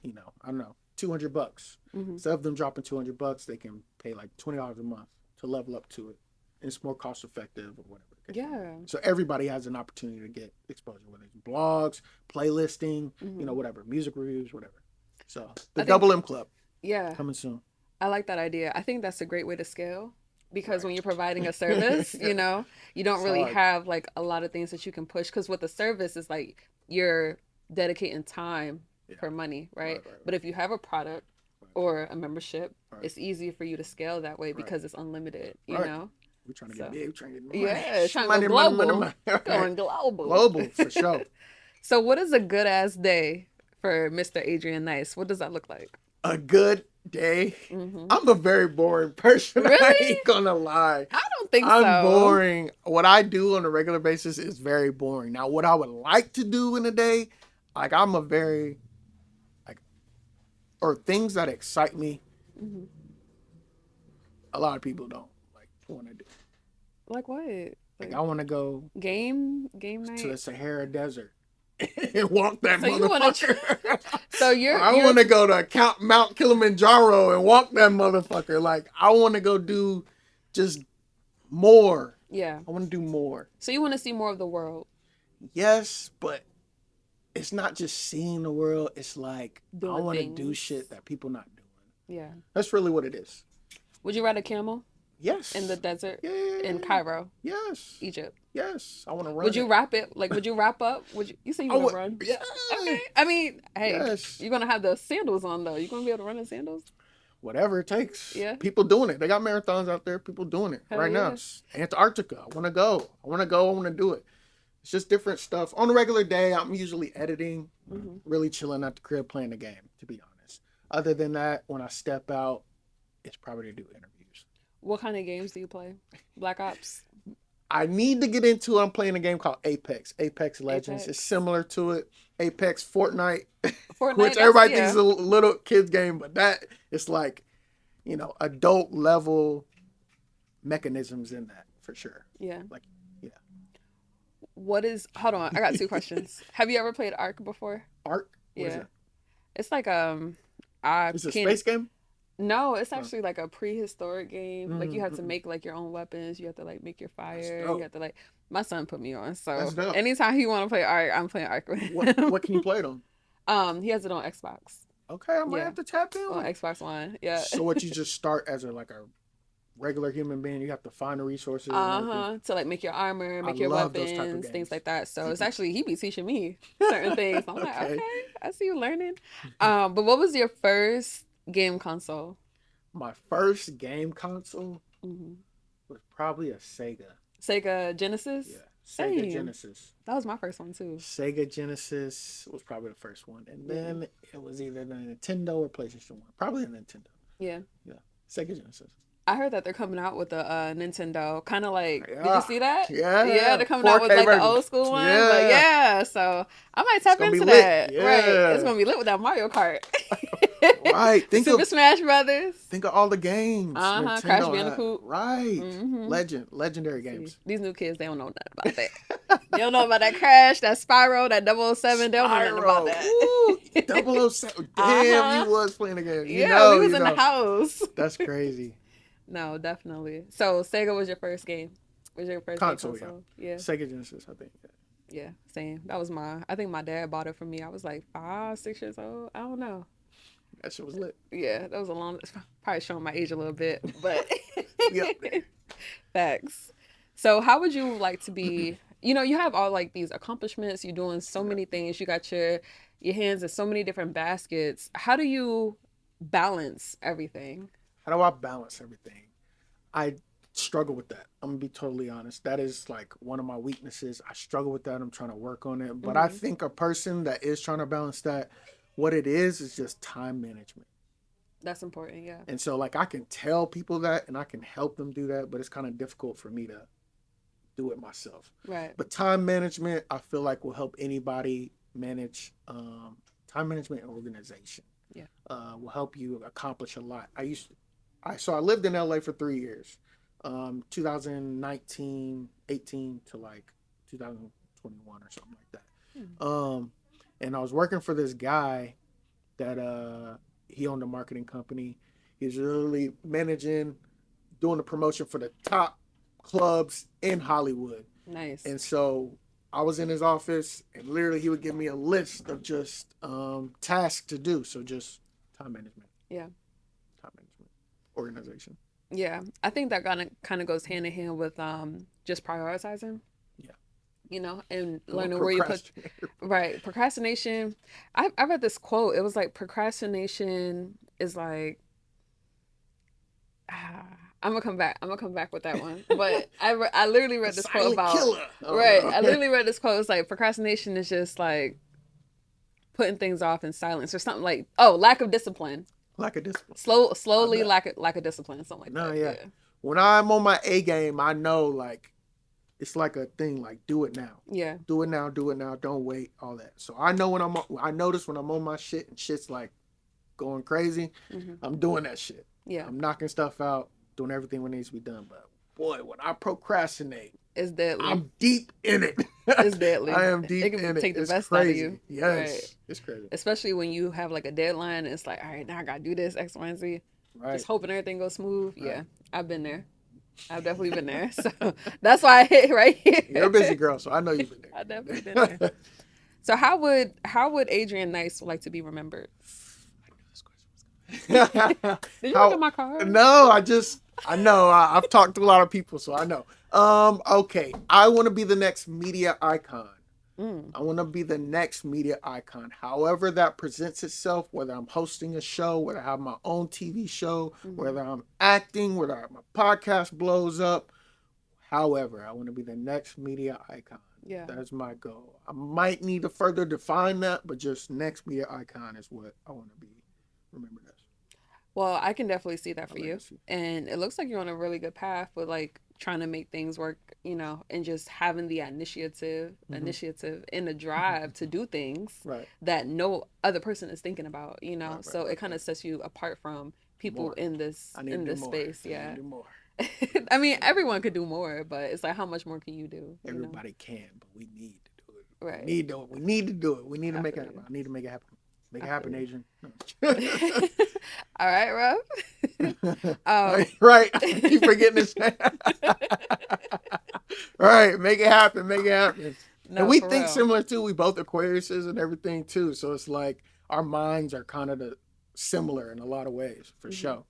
Speaker 2: I don't know, $200. Instead of them dropping $200, they can pay like $20 a month to level up to it. And it's more cost effective or whatever.
Speaker 1: Yeah.
Speaker 2: So everybody has an opportunity to get exposure, whether it's blogs, playlisting, whatever, music reviews, whatever. So the Double M Club.
Speaker 1: Yeah.
Speaker 2: Coming soon.
Speaker 1: I like that idea. I think that's a great way to scale because when you're providing a service, you don't really have like a lot of things that you can push. Because with a service, it's like you're dedicating time for money, right? But if you have a product or a membership, it's easier for you to scale that way because it's unlimited, you know?
Speaker 2: We're trying to get big. We're trying to get
Speaker 1: money. Yeah, trying to go global.
Speaker 2: Money.
Speaker 1: Going global.
Speaker 2: Global, for sure.
Speaker 1: So what is a good-ass day for Mr. Adrian Nyce? What does that look like?
Speaker 2: A good day? I'm a very boring person.
Speaker 1: Really?
Speaker 2: I ain't gonna lie.
Speaker 1: I don't think
Speaker 2: I'm boring. What I do on a regular basis is very boring. Now, what I would like to do in a day, like I'm a very, or things that excite me, a lot of people don't want to do.
Speaker 1: Like what?
Speaker 2: Like I want to go
Speaker 1: game night
Speaker 2: to the Sahara Desert and walk that motherfucker. I want to go to Mount Kilimanjaro and walk that motherfucker. Like I want to go do just more.
Speaker 1: Yeah.
Speaker 2: I want to do more.
Speaker 1: So you want to see more of the world?
Speaker 2: Yes, but it's not just seeing the world. It's like
Speaker 1: doing
Speaker 2: I want to do shit that people not doing.
Speaker 1: Yeah.
Speaker 2: That's really what it is.
Speaker 1: Would you ride a camel?
Speaker 2: Yes.
Speaker 1: In the desert?
Speaker 2: Yeah.
Speaker 1: In Cairo?
Speaker 2: Yes.
Speaker 1: Egypt?
Speaker 2: Yes. I want to run.
Speaker 1: Would you wrap it? Like, would you wrap up? You say you want to run?
Speaker 2: Yeah.
Speaker 1: Okay. I mean, hey, you're going to have the sandals on, though. You going to be able to run in sandals?
Speaker 2: Whatever it takes.
Speaker 1: Yeah.
Speaker 2: People doing it. They got marathons out there. People doing it right now. Antarctica. I want to go. I want to do it. It's just different stuff. On a regular day, I'm usually editing, really chilling at the crib playing the game, to be honest. Other than that, when I step out, it's probably to do interviews.
Speaker 1: What kind of games do you play? Black Ops?
Speaker 2: I need to get into it. I'm playing a game called Apex Legends. It's similar to it. Apex, Fortnite which everybody thinks is a little kid's game, but that it's like, adult level mechanisms in that for sure.
Speaker 1: Yeah.
Speaker 2: Like, yeah.
Speaker 1: Hold on, I got two questions. Have you ever played Ark before?
Speaker 2: Ark? What is it?
Speaker 1: It's like
Speaker 2: it's a space game?
Speaker 1: No, it's actually like a prehistoric game. Like you have to make like your own weapons. You have to like make your fire. You have to like. My son put me on, so anytime he want to play Ark, I'm playing Ark with him.
Speaker 2: What can you play it on?
Speaker 1: He has it on Xbox.
Speaker 2: Okay, I might have to tap in
Speaker 1: on Xbox One. Yeah.
Speaker 2: So what you just start as a regular human being, you have to find the resources.
Speaker 1: To like make your armor, make your weapons, things like that. So it's actually he be teaching me certain things. I'm like, okay, I see you learning. But what was your first game console?
Speaker 2: My first game console was probably a Sega
Speaker 1: Genesis.
Speaker 2: Yeah. Sega
Speaker 1: Same.
Speaker 2: Genesis.
Speaker 1: That was my first one too.
Speaker 2: Sega Genesis was probably the first one, and
Speaker 1: Yeah.
Speaker 2: then it was either the Nintendo or PlayStation One. Probably the Nintendo.
Speaker 1: Yeah.
Speaker 2: Yeah, Sega Genesis.
Speaker 1: I heard that they're coming out with a Nintendo, kind of like. Did you
Speaker 2: Yeah,
Speaker 1: see that? Yeah,
Speaker 2: yeah,
Speaker 1: they're coming out with
Speaker 2: 4K
Speaker 1: like the
Speaker 2: version.
Speaker 1: old school one. But
Speaker 2: Yeah,
Speaker 1: yeah, so I might
Speaker 2: it's
Speaker 1: tap
Speaker 2: gonna be
Speaker 1: into
Speaker 2: lit.
Speaker 1: that. Right, it's
Speaker 2: Yeah,
Speaker 1: gonna be lit with that Mario Kart.
Speaker 2: right.
Speaker 1: Super Smash Brothers.
Speaker 2: Think of all the games
Speaker 1: Crash
Speaker 2: Nintendo had.
Speaker 1: Bandicoot.
Speaker 2: Right,
Speaker 1: Mm-hmm.
Speaker 2: legendary
Speaker 1: See,
Speaker 2: games.
Speaker 1: these new kids, they don't know nothing about that. They don't know about that Crash, that Spyro, that 007. They don't know nothing about
Speaker 2: Spyro,
Speaker 1: that.
Speaker 2: woo, 007. Damn, you was playing the game.
Speaker 1: Yeah, we was
Speaker 2: you
Speaker 1: in the
Speaker 2: know.
Speaker 1: house.
Speaker 2: That's crazy.
Speaker 1: No, definitely. So Sega was your first game. Was your first
Speaker 2: Console,
Speaker 1: console? Yeah.
Speaker 2: Sega Genesis, I think.
Speaker 1: Yeah, same. That was I think my dad bought it for me. I was like 5, 6 years old. I don't know.
Speaker 2: That shit was lit.
Speaker 1: Yeah, that was a long. Probably showing my age a little bit, but
Speaker 2: Yep.
Speaker 1: facts. So, how would you like to be? You have all like these accomplishments. You're doing so many things. You got your hands in so many different baskets. How do you balance everything?
Speaker 2: How do I balance everything? I struggle with that. I'm gonna be totally honest. That is like one of my weaknesses. I struggle with that. I'm trying to work on it. But I think a person that is trying to balance that, what it is just time management.
Speaker 1: That's important, yeah.
Speaker 2: And so like I can tell people that and I can help them do that, but it's kind of difficult for me to do it myself.
Speaker 1: Right.
Speaker 2: But time management, I feel like will help anybody manage time management and organization.
Speaker 1: Yeah.
Speaker 2: Will help you accomplish a lot. So I lived in LA for 3 years. 2019, 18 to like 2021 or something like that. And I was working for this guy that he owned a marketing company. He was really managing, doing the promotion for the top clubs in Hollywood.
Speaker 1: Nice.
Speaker 2: And so I was in his office, and literally he would give me a list of just tasks to do. So just time management.
Speaker 1: Yeah.
Speaker 2: Time management. Organization.
Speaker 1: Yeah, I think that kind of goes hand in hand with just prioritizing.
Speaker 2: Yeah.
Speaker 1: And learning where you put. Right, procrastination. I read this quote. It was like procrastination is like. I'm gonna come back. I'm gonna come back with that one. But I literally read this quote about. Right, I literally read this quote. It's like procrastination is just like putting things off in silence or something like lack of discipline.
Speaker 2: Lack of discipline.
Speaker 1: Slowly lack of discipline, something like that.
Speaker 2: Yeah. When I'm on my A game, I know like it's like a thing like do it now.
Speaker 1: Yeah.
Speaker 2: Do it now, don't wait, all that. So I know I notice when I'm on my shit and shit's like going crazy, I'm doing that shit.
Speaker 1: Yeah.
Speaker 2: I'm knocking stuff out, doing everything what needs to be done. But boy, when I procrastinate,
Speaker 1: it's deadly.
Speaker 2: I'm deep in it.
Speaker 1: It's deadly.
Speaker 2: I am deep in it.
Speaker 1: It can take the best
Speaker 2: crazy.
Speaker 1: out of you.
Speaker 2: Yes.
Speaker 1: Right.
Speaker 2: It's crazy.
Speaker 1: Especially when you have like a deadline. It's like, all right, now I got to do this, X, Y, and Z. Right. Just hoping everything goes smooth. Right. Yeah. I've been there. I've definitely been there. So that's why I hit right here.
Speaker 2: You're a busy girl, so I know you've been there.
Speaker 1: I've definitely been there. So how would Adrian Nyce like to be remembered? Did you look at my card?
Speaker 2: No, I know. I've talked to a lot of people, so I know. Okay. I want to be the next media icon. I want to be the next media icon. However that presents itself, whether I'm hosting a show, whether I have my own TV show, whether I'm acting, whether my podcast blows up. However, I want to be the next media icon.
Speaker 1: Yeah.
Speaker 2: That's my goal. I might need to further define that, but just next media icon is what I want to be remembered as.
Speaker 1: Well, I can definitely see that for you. And it looks like you're on a really good path with like trying to make things work, and just having the initiative and the drive to do things that no other person is thinking about, so it kind of sets you apart from people in this space. Yeah. I mean, everyone could do more, but it's like, how much more can you do?
Speaker 2: Everybody can, but we need to do it.
Speaker 1: Right.
Speaker 2: We need to do it. We need to make it happen. I need to make it happen. Make it happen, Adrian. No.
Speaker 1: All right, Rob.
Speaker 2: Right. I keep forgetting this. Right. Make it happen. Make it happen. No, and we think similar too. We both Aquariuses and everything too. So it's like our minds are kind of similar in a lot of ways, for sure.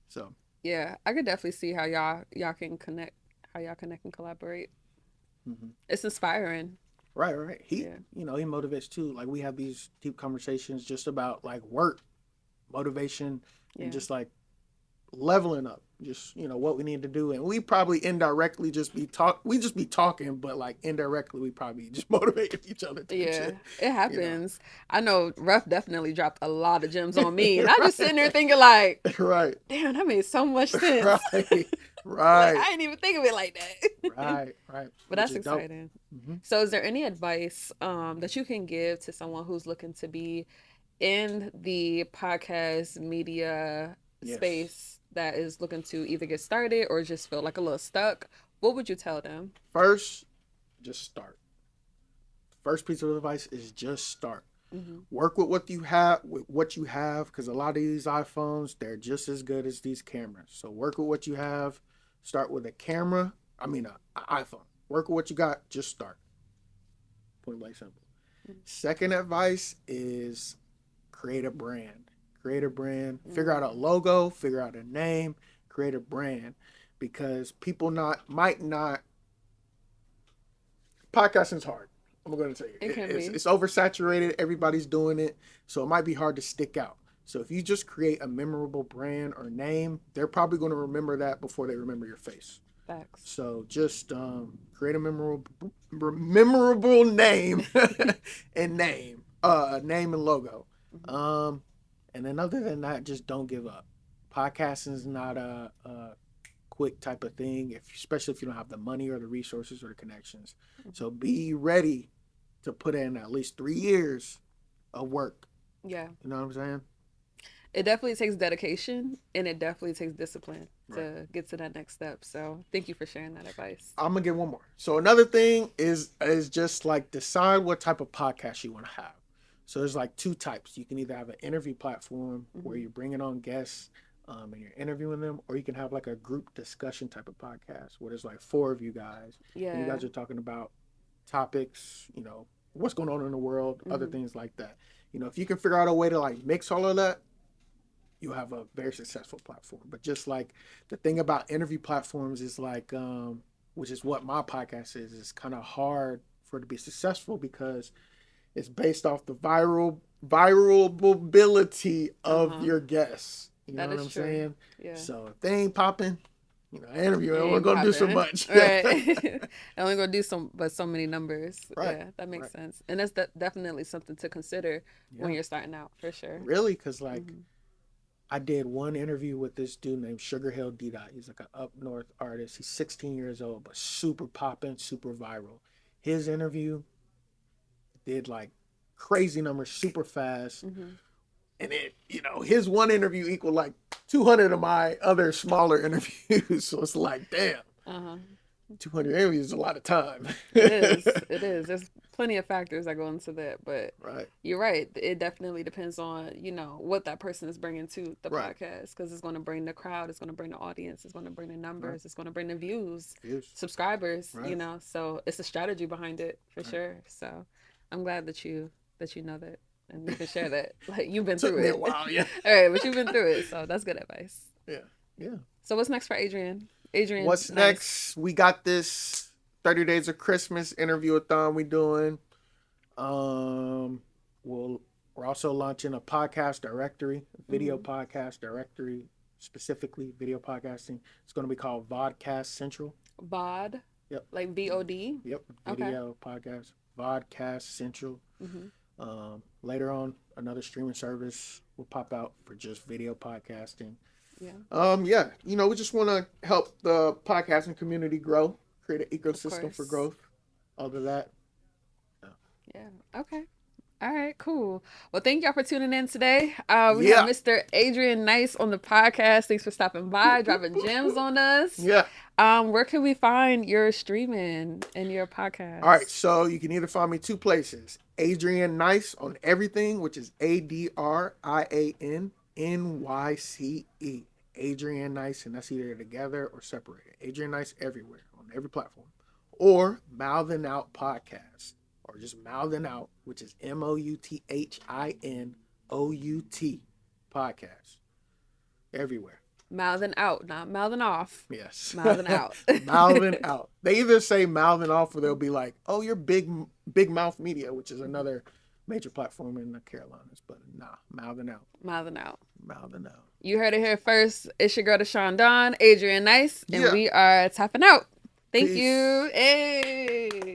Speaker 2: So
Speaker 1: yeah, I could definitely see how y'all can connect, and collaborate. It's inspiring.
Speaker 2: Right. He motivates too. Like we have these deep conversations just about like work, motivation, and just like leveling up, just what we need to do, and we probably indirectly just be talking, but like indirectly we probably just motivating each other to
Speaker 1: Yeah,
Speaker 2: shit,
Speaker 1: it
Speaker 2: you know.
Speaker 1: happens. I know Ruff definitely dropped a lot of gems on me, and I just sitting there thinking like,
Speaker 2: Right,
Speaker 1: damn, that made so much sense.
Speaker 2: right,
Speaker 1: Like
Speaker 2: right,
Speaker 1: I didn't even think of it like that.
Speaker 2: right,
Speaker 1: But
Speaker 2: which
Speaker 1: that's
Speaker 2: is dope.
Speaker 1: exciting.
Speaker 2: Hmm.
Speaker 1: So, is there any advice that you can give to someone who's looking to be in the podcast media
Speaker 2: Yes.
Speaker 1: space that is looking to either get started or just feel like a little stuck? What would you tell them?
Speaker 2: First, just start. First piece of advice is just start.
Speaker 1: Mm-hmm.
Speaker 2: Work with what you have, because a lot of these iPhones, they're just as good as these cameras. So work with what you have. Start with a camera. I mean, a iPhone. Work with what you got. Just start. Point blank simple. Second advice is create a brand. Create a brand. Figure out a logo. Figure out a name. Create a brand, because people not might not. Podcasting's hard. I'm going to tell you,
Speaker 1: It can be.
Speaker 2: it's oversaturated. Everybody's doing it, so it might be hard to stick out. So if you just create a memorable brand or name, they're probably going to remember that before they remember your face.
Speaker 1: Facts.
Speaker 2: So just create a memorable name name and logo.
Speaker 1: Mm-hmm.
Speaker 2: And then other than that, just don't give up. Podcasting is not a quick type of thing, especially if you don't have the money or the resources or the connections. So be ready to put in at least 3 years of work.
Speaker 1: Yeah.
Speaker 2: You know what I'm saying?
Speaker 1: It definitely takes dedication and it definitely takes discipline
Speaker 2: Right.
Speaker 1: to get to that next step. So thank you for sharing that advice.
Speaker 2: I'm gonna get one more. So another thing is just like decide what type of podcast you want to have. So there's like two types. You can either have an interview platform where you're bringing on guests and you're interviewing them, or you can have like a group discussion type of podcast where there's like four of you guys.
Speaker 1: Yeah.
Speaker 2: And you guys are talking about topics, what's going on in the world, other
Speaker 1: Mm-hmm.
Speaker 2: things like that. If you can figure out a way to like mix all of that, you'll have a very successful platform. But just like the thing about interview platforms is like, which is what my podcast is, it's kind of hard for it to be successful because it's based off the viralability of your guests. You know
Speaker 1: That
Speaker 2: what
Speaker 1: is
Speaker 2: I'm
Speaker 1: true.
Speaker 2: saying?
Speaker 1: Yeah.
Speaker 2: So if they ain't popping, interview
Speaker 1: It
Speaker 2: ain't
Speaker 1: ain't
Speaker 2: gonna do so
Speaker 1: popping.
Speaker 2: much.
Speaker 1: Right. They're only gonna do so many numbers.
Speaker 2: Right.
Speaker 1: Yeah, that makes
Speaker 2: Right.
Speaker 1: sense. And that's definitely something to consider when
Speaker 2: Yeah.
Speaker 1: you're starting out for sure.
Speaker 2: Really, because like
Speaker 1: Mhm.
Speaker 2: I did one interview with this dude named Sugar Hill D. Dot. He's like an up north artist. He's 16 years old, but super popping, super viral. His interview did like crazy numbers, super fast.
Speaker 1: Mhm.
Speaker 2: And his one interview equaled like 200 of my other smaller interviews. So it's like, damn,
Speaker 1: Uh-huh.
Speaker 2: 200 interviews is a lot of time.
Speaker 1: It is. It is. There's plenty of factors that go into that, but
Speaker 2: Right.
Speaker 1: you're right. It definitely depends on, what that person is bringing to the
Speaker 2: Right.
Speaker 1: podcast because it's going to bring the crowd, it's going to bring the audience, it's going to bring the numbers,
Speaker 2: Right.
Speaker 1: it's going to bring the views,
Speaker 2: Views.
Speaker 1: subscribers,
Speaker 2: Right.
Speaker 1: So it's a strategy behind it for
Speaker 2: Right.
Speaker 1: sure. So I'm glad that you know that and you can share that. Like you've been
Speaker 2: Took
Speaker 1: through
Speaker 2: me
Speaker 1: it.
Speaker 2: a while, yeah.
Speaker 1: All right, but you've been through it, so that's good advice.
Speaker 2: Yeah. Yeah.
Speaker 1: So what's next for Adrian? Adrian,
Speaker 2: What's
Speaker 1: Nyce.
Speaker 2: next? We got this 30 Days of Christmas interview-a-thon we doing. We're also launching a podcast directory, video podcast directory, specifically video podcasting. It's going to be called Vodcast Central.
Speaker 1: VOD?
Speaker 2: Yep.
Speaker 1: Like VOD?
Speaker 2: Yep.
Speaker 1: Okay.
Speaker 2: Video podcast, Vodcast Central. Later on, another streaming service will pop out for just video podcasting.
Speaker 1: Yeah.
Speaker 2: We just want to help the podcasting community grow, create an ecosystem for
Speaker 1: course.
Speaker 2: growth. Other that,
Speaker 1: Yeah. Okay. All right, cool. Well, thank y'all for tuning in today. We have Mr. Adrian Nyce on the podcast. Thanks for stopping by, dropping gems on us.
Speaker 2: Yeah.
Speaker 1: Where can we find your streaming and your podcast?
Speaker 2: All right, so you can either find me two places. Adrian Nyce on everything, which is ADRIANNYCE. Adrian Nyce, and that's either together or separated. Adrian Nyce everywhere, on every platform. Or Mouthing Out Podcast, or just Mouthing Out, which is MOUTHINOUT podcast. Everywhere.
Speaker 1: Mouthing out, not mouthing off.
Speaker 2: Yes.
Speaker 1: Mouthing out.
Speaker 2: Mouthing out. They either say mouthing off or they'll be like, oh, you're big mouth media, which is another major platform in the Carolinas. But nah, mouthing out.
Speaker 1: Mouthing out.
Speaker 2: Mouthing out.
Speaker 1: You heard it here first. It's your girl, Deshaun Dawn, Adrian Nyce, and
Speaker 2: Yeah.
Speaker 1: we are tapping out. Thank
Speaker 2: Peace.
Speaker 1: you. Hey.